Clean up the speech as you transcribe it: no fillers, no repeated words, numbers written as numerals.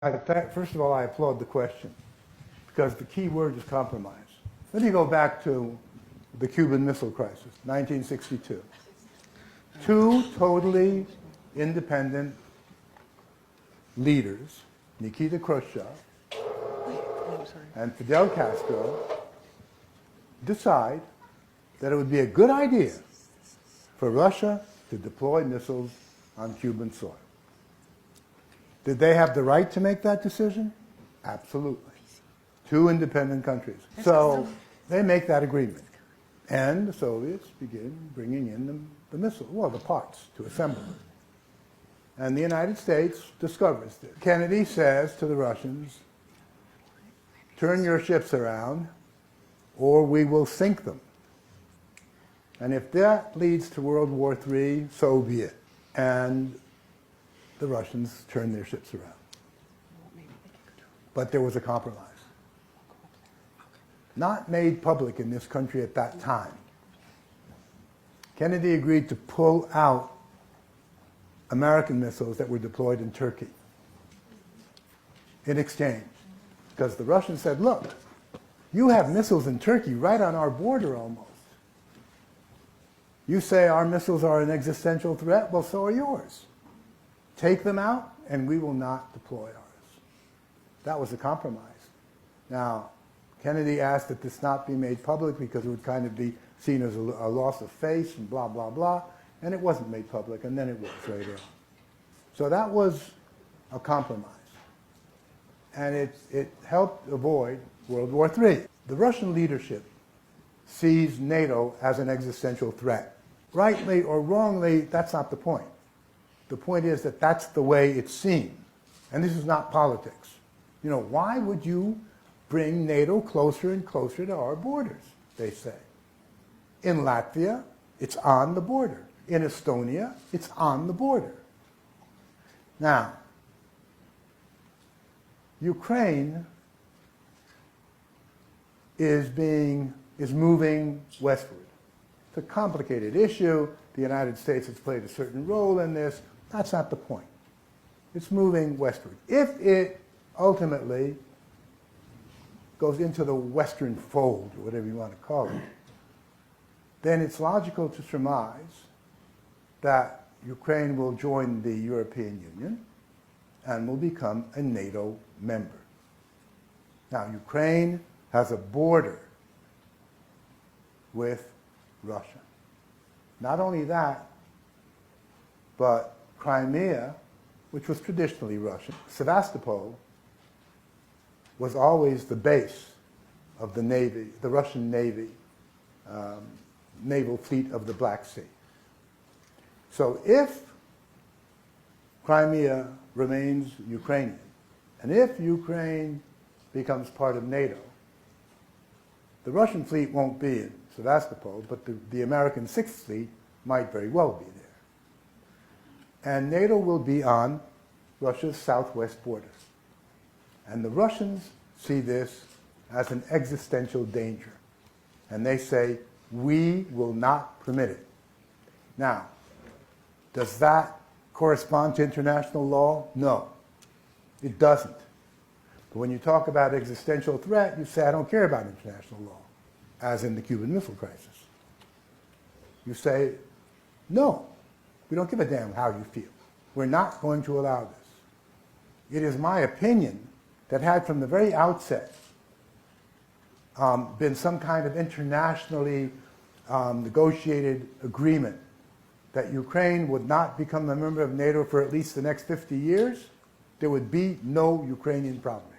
First of all, I applaud the question because the key word is compromise. Let me go back to the Cuban Missile Crisis, 1962. Two totally independent leaders, Nikita Khrushchev and Fidel Castro, decide that it would be a good idea for Russia to deploy missiles on Cuban soil. Did they have the right to make that decision? Absolutely. Two independent countries. So they make that agreement. And the Soviets begin bringing in the missile, well, the parts to assemble it. And the United States discovers this. Kennedy says to the Russians, turn your ships around or we will sink them. And if that leads to World War III, so be it. And the Russians turned their ships around. But there was a compromise. Not made public in this country at that time. Kennedy agreed to pull out American missiles that were deployed in Turkey in exchange. Because the Russians said, look, you have missiles in Turkey right on our border almost. You say our missiles are an existential threat, well, so are yours. Take them out, and we will not deploy ours. That was a compromise. Now, Kennedy asked that this not be made public because it would kind of be seen as a loss of face and blah, blah, blah, and it wasn't made public, and then it was later on. So that was a compromise. And it helped avoid World War III. The Russian leadership sees NATO as an existential threat. Rightly or wrongly, that's not the point. The point is that that's the way it's seen. And this is not politics. You know, why would you bring NATO closer and closer to our borders, they say. In Latvia, it's on the border. In Estonia, it's on the border. Now, Ukraine is moving westward. It's a complicated issue. The United States has played a certain role in this. That's not the point. It's moving westward. If it ultimately goes into the Western fold, or whatever you want to call it, then it's logical to surmise that Ukraine will join the European Union and will become a NATO member. Now, Ukraine has a border with Russia. Not only that, but Crimea, which was traditionally Russian, Sevastopol was always the base of the Navy, the Russian Navy, naval fleet of the Black Sea. So if Crimea remains Ukrainian, and if Ukraine becomes part of NATO, the Russian fleet won't be in Sevastopol, but the American Sixth Fleet might very well be there. And NATO will be on Russia's southwest border. And the Russians see this as an existential danger. And they say, we will not permit it. Now, does that correspond to international law? No, it doesn't. But when you talk about existential threat, you say, I don't care about international law, as in the Cuban Missile Crisis. You say, no, we don't give a damn how you feel. We're not going to allow this. It is my opinion that had from the very outset been some kind of internationally negotiated agreement that Ukraine would not become a member of NATO for at least the next 50 years, there would be no Ukrainian problem.